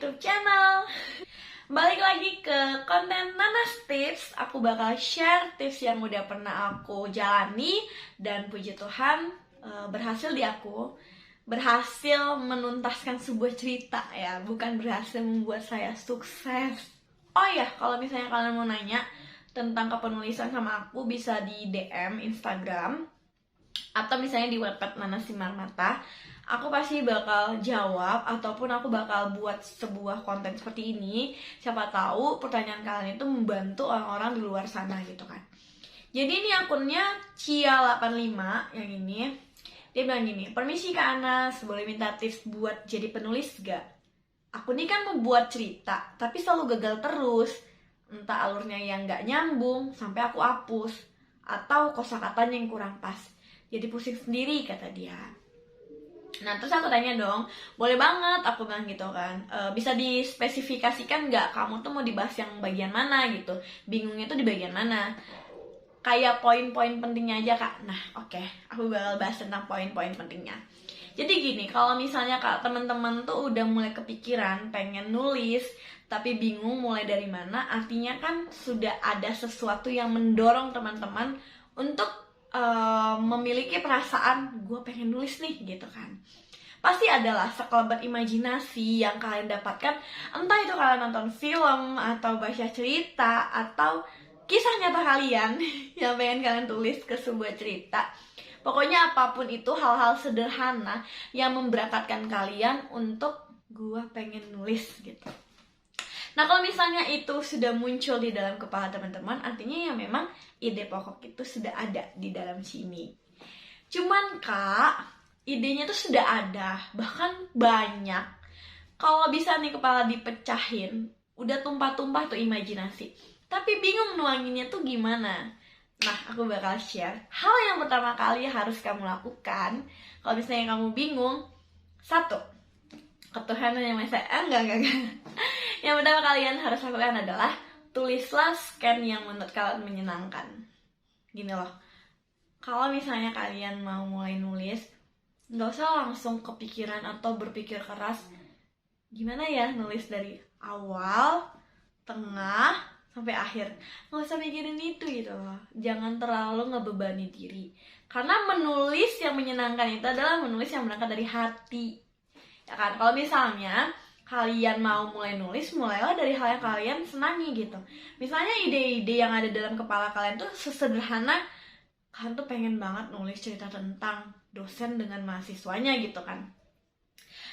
YouTube channel. Balik lagi ke konten Nanas Tips. Aku bakal share tips yang udah pernah aku jalani dan puji Tuhan berhasil di aku. Berhasil menuntaskan sebuah cerita ya, bukan berhasil membuat saya sukses. Oh ya, kalau misalnya kalian mau nanya tentang kepenulisan sama aku, bisa di DM Instagram atau misalnya di Wattpad Nanas Sinar Mata. Aku pasti bakal jawab ataupun aku bakal buat sebuah konten seperti ini. Siapa tahu pertanyaan kalian itu membantu orang-orang di luar sana gitu kan. Jadi ini akunnya Cia85 yang ini. Dia bilang gini, "Permisi Kak Anas, boleh minta tips buat jadi penulis gak? Aku ini kan membuat cerita, tapi selalu gagal terus. Entah alurnya yang gak nyambung, sampai aku hapus. Atau kosakatanya yang kurang pas. Jadi pusing sendiri," kata dia. Nah terus aku tanya dong, boleh banget, aku bilang gitu kan, bisa dispesifikasikan nggak kamu tuh mau dibahas yang bagian mana gitu, bingungnya tuh di bagian mana, kayak poin-poin pentingnya aja Kak. Nah oke, aku bakal bahas tentang poin-poin pentingnya. Jadi gini, kalau misalnya Kak teman-teman tuh udah mulai kepikiran pengen nulis tapi bingung mulai dari mana, artinya kan sudah ada sesuatu yang mendorong teman-teman untuk memiliki perasaan gue pengen nulis nih gitu kan. Pasti adalah sekelebat imajinasi yang kalian dapatkan, entah itu kalian nonton film atau baca cerita atau kisah nyata kalian yang pengen kalian tulis ke sebuah cerita. Pokoknya apapun itu, hal-hal sederhana yang memberangkatkan kalian untuk gue pengen nulis gitu. Nah kalau misalnya itu sudah muncul di dalam kepala teman-teman, artinya ya memang ide pokok itu sudah ada di dalam sini. Cuman Kak, idenya tuh sudah ada, bahkan banyak. Kalau bisa nih kepala dipecahin, udah tumpah-tumpah tuh imajinasi. Tapi bingung nuanginnya tuh gimana? Nah aku bakal share hal yang pertama kali harus kamu lakukan kalau misalnya kamu bingung. Satu, ketuhanan yang Maha Esa. Enggak. Yang pertama kalian harus lakukan adalah tulislah scan yang menurut kalian menyenangkan. Gini loh, kalau misalnya kalian mau mulai nulis, nggak usah langsung kepikiran atau berpikir keras gimana ya nulis dari awal, tengah, sampai akhir. Nggak usah mikirin itu gitu loh. Jangan terlalu ngebebani diri. Karena menulis yang menyenangkan itu adalah menulis yang berangkat dari hati. Ya kan, kalau misalnya kalian mau mulai nulis, mulailah dari hal yang kalian senangi gitu. Misalnya ide-ide yang ada dalam kepala kalian tuh sesederhana, kalian tuh pengen banget nulis cerita tentang dosen dengan mahasiswanya gitu kan.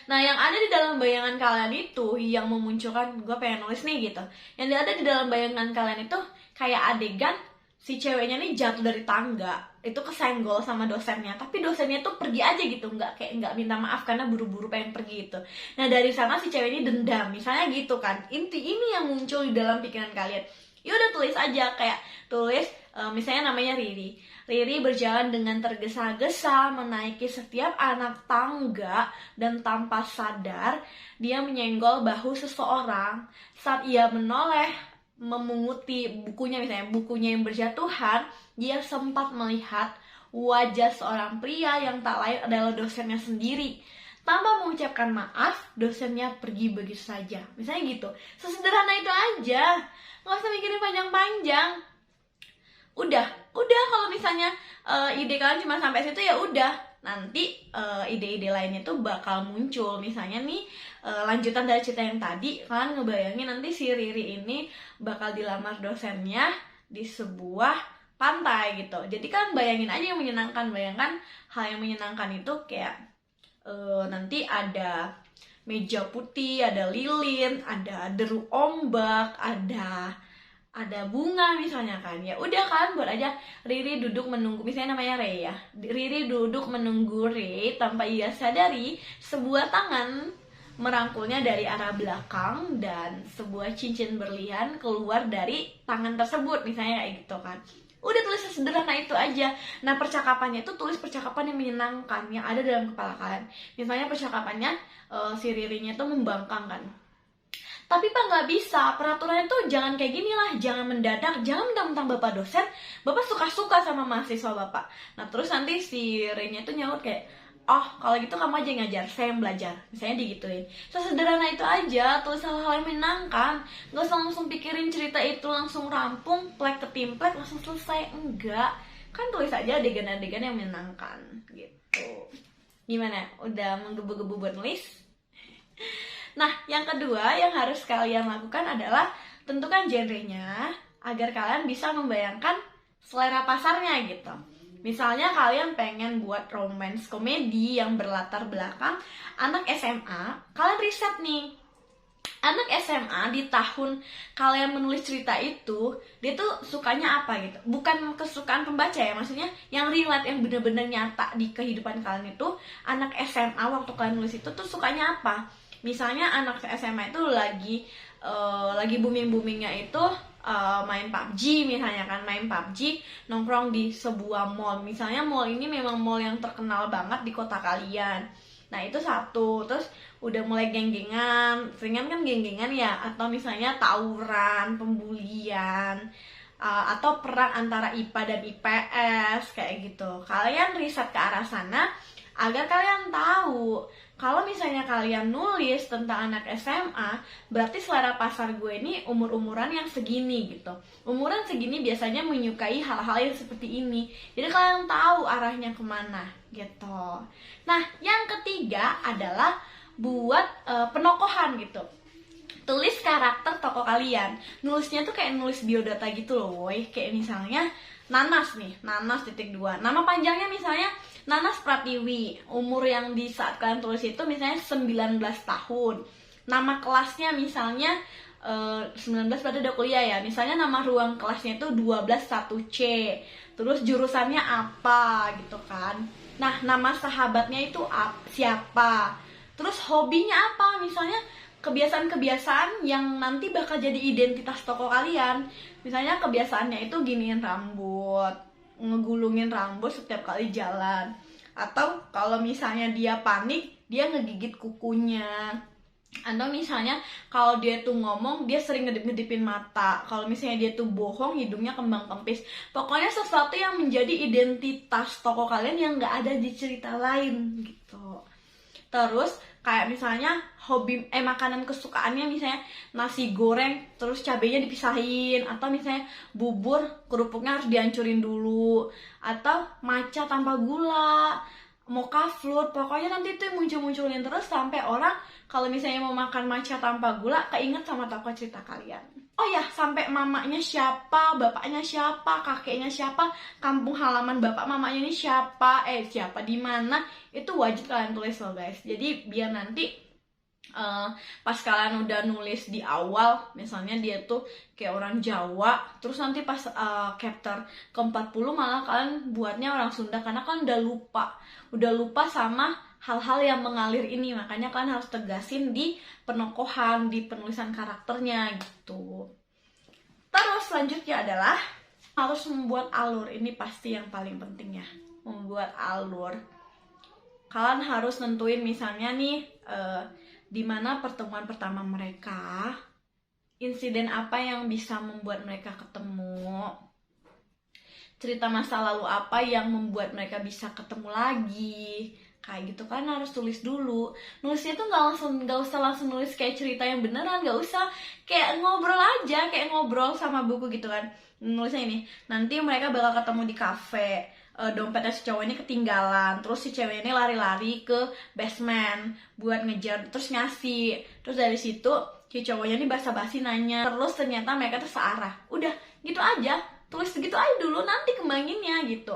Nah yang ada di dalam bayangan kalian itu yang memunculkan gue pengen nulis nih gitu. Yang ada di dalam bayangan kalian itu kayak adegan si ceweknya nih jatuh dari tangga, itu kesenggol sama dosennya, tapi dosennya tuh pergi aja gitu, nggak minta maaf karena buru-buru pengen pergi gitu. Nah dari sana si cewek ini dendam, misalnya gitu kan. Inti ini yang muncul di dalam pikiran kalian. Ya udah tulis aja, kayak tulis misalnya namanya Riri. Riri berjalan dengan tergesa-gesa menaiki setiap anak tangga dan tanpa sadar dia menyenggol bahu seseorang. Saat ia menoleh memunguti bukunya, misalnya bukunya yang berjatuhan, dia sempat melihat wajah seorang pria yang tak lain adalah dosennya sendiri. Tanpa mengucapkan maaf, dosennya pergi begitu saja. Misalnya gitu. Sesederhana itu aja. Nggak usah mikirin panjang-panjang. Udah kalau misalnya ide kalian cuma sampai situ ya udah. Nanti ide-ide lainnya tuh bakal muncul. Misalnya nih lanjutan dari cerita yang tadi, kalian ngebayangin nanti si Riri ini bakal dilamar dosennya di sebuah pantai gitu. Jadi kan bayangin aja yang menyenangkan. Bayangkan hal yang menyenangkan itu kayak nanti ada meja putih, ada lilin, ada deru ombak, ada bunga misalnya kan. Ya udah kan, buat aja Riri duduk menunggu, misalnya namanya Rey ya. Riri duduk menunggu Rey tanpa ia sadari sebuah tangan merangkulnya dari arah belakang dan sebuah cincin berlian keluar dari tangan tersebut, misalnya kayak gitu kan. Udah tulis sederhana itu aja. Nah percakapannya itu tulis percakapan yang menyenangkan yang ada dalam kepala kalian. Misalnya percakapannya si Ririnya tuh membangkang kan. Tapi Pak nggak bisa, peraturannya tuh jangan kayak gini lah, jangan mendadak, jangan mentang-mentang Bapak dosen, Bapak suka-suka sama mahasiswa Bapak. Nah terus nanti si Renya tuh nyaut kayak, oh kalau gitu kamu aja yang ngajar, saya yang belajar, misalnya digituin. Sesederhana itu aja, tulis hal-hal yang menyenangkan. Gak usah langsung pikirin cerita itu langsung rampung, plek ketimplek langsung selesai, enggak. Kan tulis aja adegan-adegan yang menyenangkan gitu. Gimana? Udah menggebu-gebu buat nulis? Nah, yang kedua yang harus kalian lakukan adalah tentukan genrenya agar kalian bisa membayangkan selera pasarnya gitu. Misalnya kalian pengen buat romance komedi yang berlatar belakang anak SMA, kalian riset nih. Anak SMA di tahun kalian menulis cerita itu, dia tuh sukanya apa gitu. Bukan kesukaan pembaca ya, maksudnya yang relate, yang bener-bener nyata di kehidupan kalian itu. Anak SMA waktu kalian nulis itu tuh sukanya apa. Misalnya anak SMA itu lagi booming-boomingnya itu main PUBG misalnya kan, main PUBG nongkrong di sebuah mall. Misalnya mall ini memang mall yang terkenal banget di kota kalian. Nah itu satu. Terus udah mulai geng-gengan, seringan kan geng-gengan ya, atau misalnya tawuran, pembulian, atau perang antara IPA dan IPS kayak gitu. Kalian riset ke arah sana agar kalian tahu kalau misalnya kalian nulis tentang anak SMA, berarti selera pasar gue ini umur-umuran yang segini gitu. Umuran segini biasanya menyukai hal-hal yang seperti ini. Jadi kalian tahu arahnya kemana gitu. Nah, yang ketiga adalah buat penokohan gitu. Tulis karakter tokoh kalian. Nulisnya tuh kayak nulis biodata gitu loh, woy. Kayak misalnya Nanas nih, Nanas _2. Nama panjangnya misalnya Nanas Pratiwi. Umur yang di saat kalian tulis itu misalnya 19 tahun. Nama kelasnya misalnya 19 berarti udah kuliah ya. Misalnya nama ruang kelasnya itu 121C. Terus jurusannya apa gitu kan. Nah, nama sahabatnya itu siapa. Terus hobinya apa? Misalnya kebiasaan-kebiasaan yang nanti bakal jadi identitas tokoh kalian. Misalnya kebiasaannya itu giniin rambut, ngegulungin rambut setiap kali jalan. Atau kalau misalnya dia panik, dia ngegigit kukunya. Atau misalnya kalau dia tuh ngomong, dia sering ngedip-ngedipin mata. Kalau misalnya dia tuh bohong, hidungnya kembang kempis. Pokoknya sesuatu yang menjadi identitas tokoh kalian yang gak ada di cerita lain gitu. Terus kayak misalnya hobi makanan kesukaannya misalnya nasi goreng terus cabenya dipisahin, atau misalnya bubur kerupuknya harus dihancurin dulu, atau matcha tanpa gula, mocha float. Pokoknya nanti itu muncul-munculin terus sampai orang kalau misalnya mau makan matcha tanpa gula keinget sama tokoh cerita kalian. Oh ya, sampai mamanya siapa, bapaknya siapa, kakeknya siapa, kampung halaman bapak mamanya ini siapa, siapa di mana, itu wajib kalian tulis loh guys. Jadi biar nanti pas kalian udah nulis di awal, misalnya dia tuh kayak orang Jawa, terus nanti pas chapter ke-40 malah kalian buatnya orang Sunda, karena kalian udah lupa sama hal-hal yang mengalir ini. Makanya kalian harus tegasin di penokohan, di penulisan karakternya gitu. Terus selanjutnya adalah harus membuat alur. Ini pasti yang paling penting ya, membuat alur. Kalian harus nentuin misalnya nih di mana pertemuan pertama mereka, insiden apa yang bisa membuat mereka ketemu, cerita masa lalu apa yang membuat mereka bisa ketemu lagi. Kayak gitu kan harus tulis dulu. Nulisnya tuh gak usah langsung nulis kayak cerita yang beneran, gak usah. Kayak ngobrol aja, kayak ngobrol sama buku gitu kan. Nulisnya ini, nanti mereka bakal ketemu di kafe, dompetnya si cowok ini ketinggalan, terus si cewek ini lari-lari ke basement buat ngejar, terus ngasih. Terus dari situ si cowoknya ini basa-basi nanya, terus ternyata mereka tuh searah. Udah gitu aja, tulis segitu aja dulu, nanti kembanginnya gitu.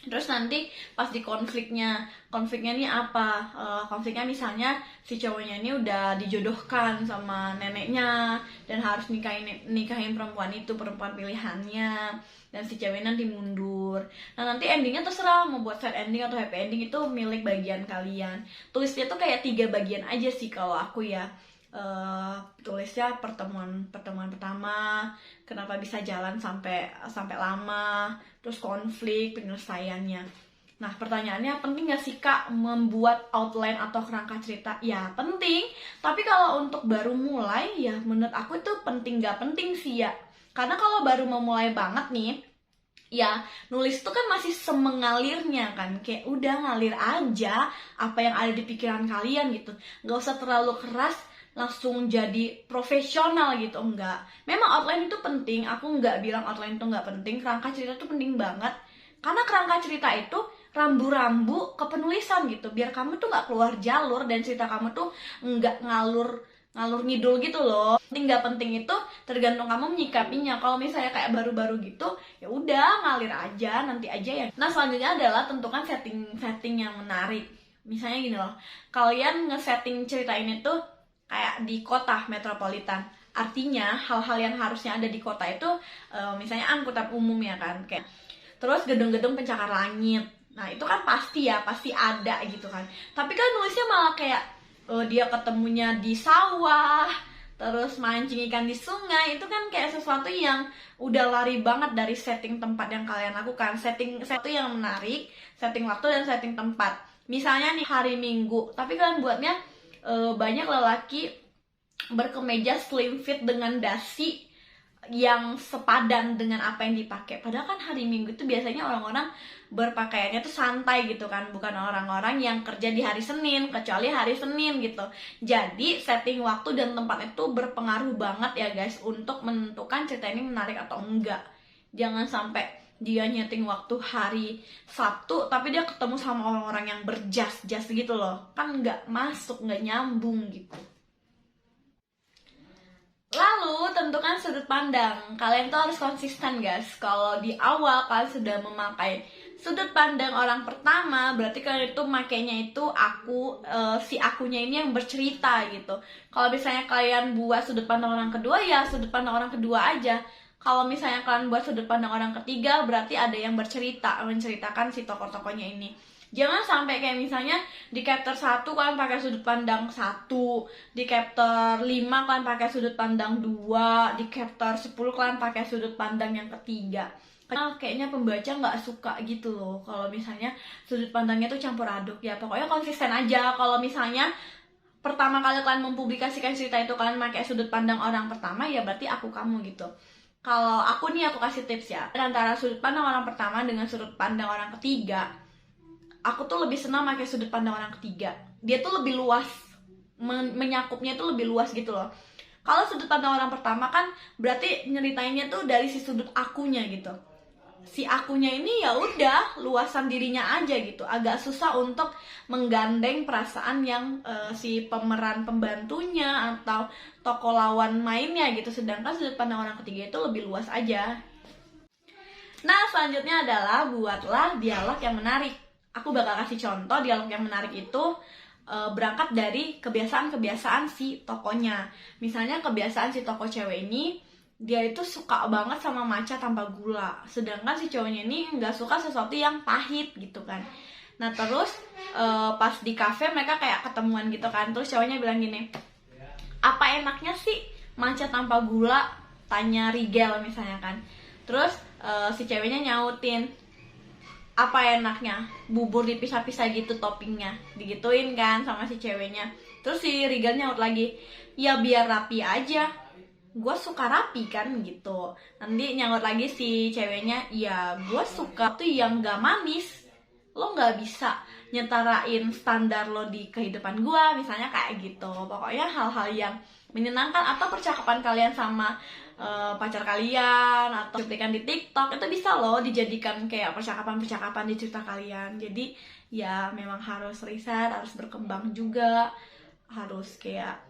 Terus nanti pas di konfliknya nih apa? Konfliknya misalnya si cowoknya ini udah dijodohkan sama neneknya dan harus nikahin perempuan itu, perempuan pilihannya, dan si cewek nanti mundur. Nah nanti endingnya terserah mau buat sad ending atau happy ending, itu milik bagian kalian. Tulisnya tuh kayak 3 bagian aja sih kalau aku ya. Tulisnya pertemuan pertama, kenapa bisa jalan sampai lama, terus konflik, penyelesaiannya. Nah pertanyaannya, penting gak sih Kak membuat outline atau kerangka cerita? Ya penting, tapi kalau untuk baru mulai ya menurut aku itu penting gak penting sih ya. Karena kalau baru memulai banget nih, ya nulis itu kan masih semengalirnya kan, kayak udah ngalir aja apa yang ada di pikiran kalian gitu, nggak usah terlalu keras langsung jadi profesional gitu, enggak. Memang outline itu penting, aku nggak bilang outline itu nggak penting, kerangka cerita itu penting banget, karena kerangka cerita itu rambu-rambu kepenulisan gitu, biar kamu tuh nggak keluar jalur dan cerita kamu tuh nggak ngalur ngalur ngidul gitu loh. Penting nggak penting itu tergantung kamu menyikapinya. Kalau misalnya kayak baru-baru gitu, ya udah ngalir aja, nanti aja ya. Nah selanjutnya adalah tentukan setting yang menarik. Misalnya gini loh, kalian nge-setting cerita ini tuh kayak di kota metropolitan. Artinya hal-hal yang harusnya ada di kota itu misalnya angkutan umum ya kan, kayak terus gedung-gedung pencakar langit. Nah itu kan pasti ya, pasti ada gitu kan. Tapi kan nulisnya malah kayak dia ketemunya di sawah, terus mancing ikan di sungai. Itu kan kayak sesuatu yang udah lari banget dari setting tempat yang kalian lakukan. Setting yang menarik, setting waktu dan setting tempat. Misalnya nih hari Minggu, tapi kalian buatnya banyak lelaki berkemeja slim fit dengan dasi yang sepadan dengan apa yang dipakai. Padahal kan hari Minggu itu biasanya orang-orang berpakaiannya tuh santai gitu kan, bukan orang-orang yang kerja di hari Senin, kecuali hari Senin gitu. Jadi setting waktu dan tempat itu berpengaruh banget ya guys untuk menentukan cerita ini menarik atau enggak. Jangan sampai dia nyeting waktu hari Sabtu tapi dia ketemu sama orang-orang yang berjas-jas gitu loh, kan nggak masuk, nggak nyambung gitu. Lalu tentukan sudut pandang. Kalian tuh harus konsisten guys. Kalau di awal kalian sudah memakai sudut pandang orang pertama, berarti kalian itu makainya itu si akunya ini yang bercerita gitu. Kalau misalnya kalian buat sudut pandang orang kedua, ya sudut pandang orang kedua aja. Kalau misalnya kalian buat sudut pandang orang ketiga, berarti ada yang menceritakan si tokoh-tokohnya ini. Jangan sampai kayak misalnya di chapter 1 kalian pakai sudut pandang 1, di chapter 5 kalian pakai sudut pandang 2, di chapter 10 kalian pakai sudut pandang yang ketiga. Karena kayaknya pembaca nggak suka gitu loh kalau misalnya sudut pandangnya tuh campur aduk. Ya pokoknya konsisten aja. Kalau misalnya pertama kali kalian mempublikasikan cerita itu kalian pakai sudut pandang orang pertama, ya berarti aku kamu gitu. Kalau aku nih, aku kasih tips ya, antara sudut pandang orang pertama dengan sudut pandang orang ketiga, aku tuh lebih senang pakai sudut pandang orang ketiga. Dia tuh lebih luas, menyakupnya tuh lebih luas gitu loh. Kalau sudut pandang orang pertama kan berarti nyeritainnya tuh dari si sudut akunya gitu. Si akunya ini ya udah luasan dirinya aja gitu. Agak susah untuk menggandeng perasaan yang si pemeran pembantunya atau tokoh lawan mainnya gitu. Sedangkan sudut pandang orang ketiga itu lebih luas aja. Nah selanjutnya adalah buatlah dialog yang menarik. Aku bakal kasih contoh dialog yang menarik itu berangkat dari kebiasaan-kebiasaan si tokonya. Misalnya kebiasaan si tokoh cewek ini, dia itu suka banget sama matcha tanpa gula. Sedangkan si cowoknya ini nggak suka sesuatu yang pahit gitu kan. Nah terus pas di cafe mereka kayak ketemuan gitu kan. Terus cowoknya bilang gini, apa enaknya sih matcha tanpa gula? Tanya Rigel misalnya kan. Terus si ceweknya nyautin, apa enaknya bubur dipisah-pisah gitu toppingnya, digituin kan sama si ceweknya. Terus si Rigel nyaut lagi, ya biar rapi aja, gue suka rapi kan gitu. Nanti nyaut lagi si ceweknya, ya gue suka tuh yang gak manis, lo gak bisa nyetarain standar lo di kehidupan gue, misalnya kayak gitu. Pokoknya hal-hal yang menyenangkan atau percakapan kalian sama pacar kalian atau cuplikan di TikTok itu bisa loh dijadikan kayak percakapan-percakapan di cerita kalian. Jadi ya memang harus riset, harus berkembang juga, harus kayak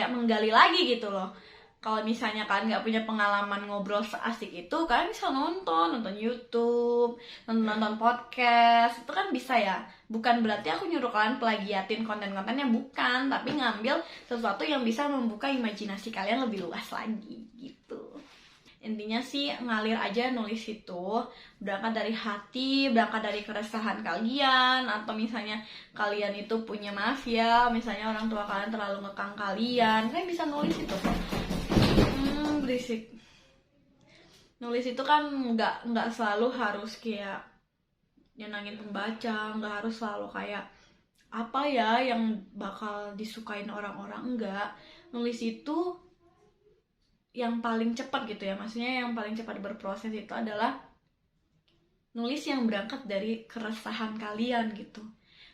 menggali lagi gitu loh. Kalau misalnya kalian nggak punya pengalaman ngobrol seasik itu, kalian bisa nonton YouTube, nonton podcast, itu kan bisa ya. Bukan berarti aku nyuruh kalian plagiatin konten-kontennya, bukan, tapi ngambil sesuatu yang bisa membuka imajinasi kalian lebih luas lagi gitu. Intinya sih ngalir aja nulis itu, berangkat dari hati, berangkat dari keresahan kalian, atau misalnya kalian itu punya mafia, misalnya orang tua kalian terlalu ngekang kalian bisa nulis itu kok. Berisik. Nulis itu kan nggak selalu harus kayak nyenangin pembaca, nggak harus selalu kayak apa ya yang bakal disukain orang-orang, enggak. Nulis itu yang paling cepat gitu ya, maksudnya yang paling cepat berproses itu adalah nulis yang berangkat dari keresahan kalian gitu.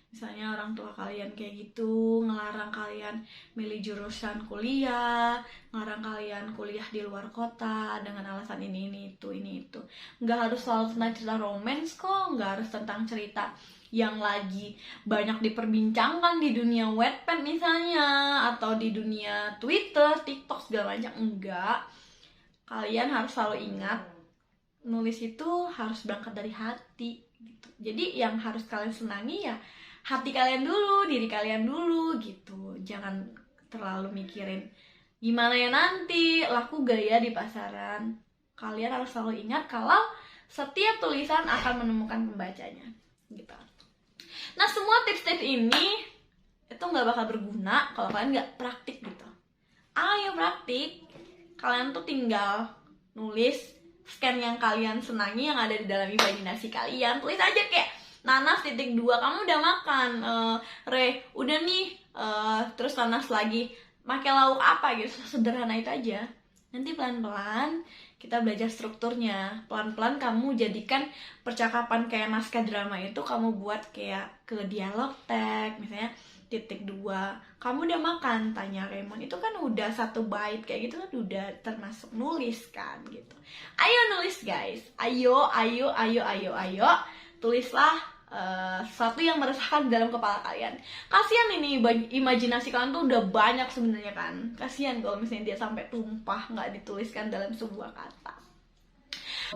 Misalnya orang tua kalian kayak gitu, ngelarang kalian milih jurusan kuliah, ngelarang kalian kuliah di luar kota dengan alasan ini itu. Nggak harus selalu tentang cerita romance kok, nggak harus tentang cerita yang lagi banyak diperbincangkan di dunia Wattpad misalnya, atau di dunia Twitter, TikTok segala macam. Enggak. Kalian harus selalu ingat, nulis itu harus berangkat dari hati gitu. Jadi yang harus kalian senangi ya hati kalian dulu, diri kalian dulu gitu. Jangan terlalu mikirin gimana ya nanti laku gaya di pasaran. Kalian harus selalu ingat kalau setiap tulisan akan menemukan pembacanya gitu. Nah, semua tips-tips ini itu nggak bakal berguna kalau kalian nggak praktik gitu. Ayo praktik. Kalian tuh tinggal nulis, scan yang kalian senangi yang ada di dalam imajinasi kalian. Tulis aja kayak Nanas .2, kamu udah makan, Re, udah nih, terus Nanas lagi, pakai lauk apa gitu, sederhana itu aja. Nanti pelan-pelan kita belajar strukturnya, pelan-pelan kamu jadikan percakapan kayak naskah drama itu kamu buat kayak ke dialog tag, misalnya .2, kamu udah makan, tanya Raymond, itu kan udah 1 bait kayak gitu kan udah termasuk nulis kan gitu. Ayo nulis guys, ayo, tulislah sesuatu yang meresahkan dalam kepala kalian. Kasihan ini imajinasi kalian tuh udah banyak sebenarnya kan. Kasihan kalau misalnya dia sampai tumpah nggak dituliskan dalam sebuah kata.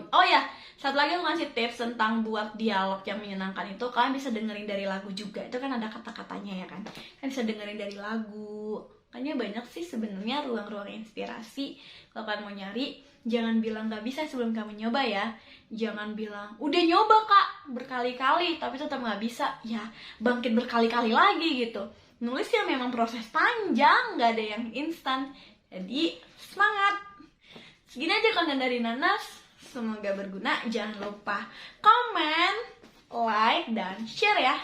Oh ya, satu lagi aku ngasih tips tentang buat dialog yang menyenangkan itu, kalian bisa dengerin dari lagu juga. Itu kan ada kata-katanya ya kan. Kalian bisa dengerin dari lagu. Makanya banyak sih sebenarnya ruang-ruang inspirasi. Kalau kalian mau nyari, jangan bilang gak bisa sebelum kamu nyoba ya. Jangan bilang, udah nyoba kak berkali-kali tapi tetap gak bisa. Ya, bangkit berkali-kali lagi gitu. Nulis ya memang proses panjang, gak ada yang instan. Jadi, semangat. Segini aja konten dari Nanas. Semoga berguna. Jangan lupa komen, like, dan share ya.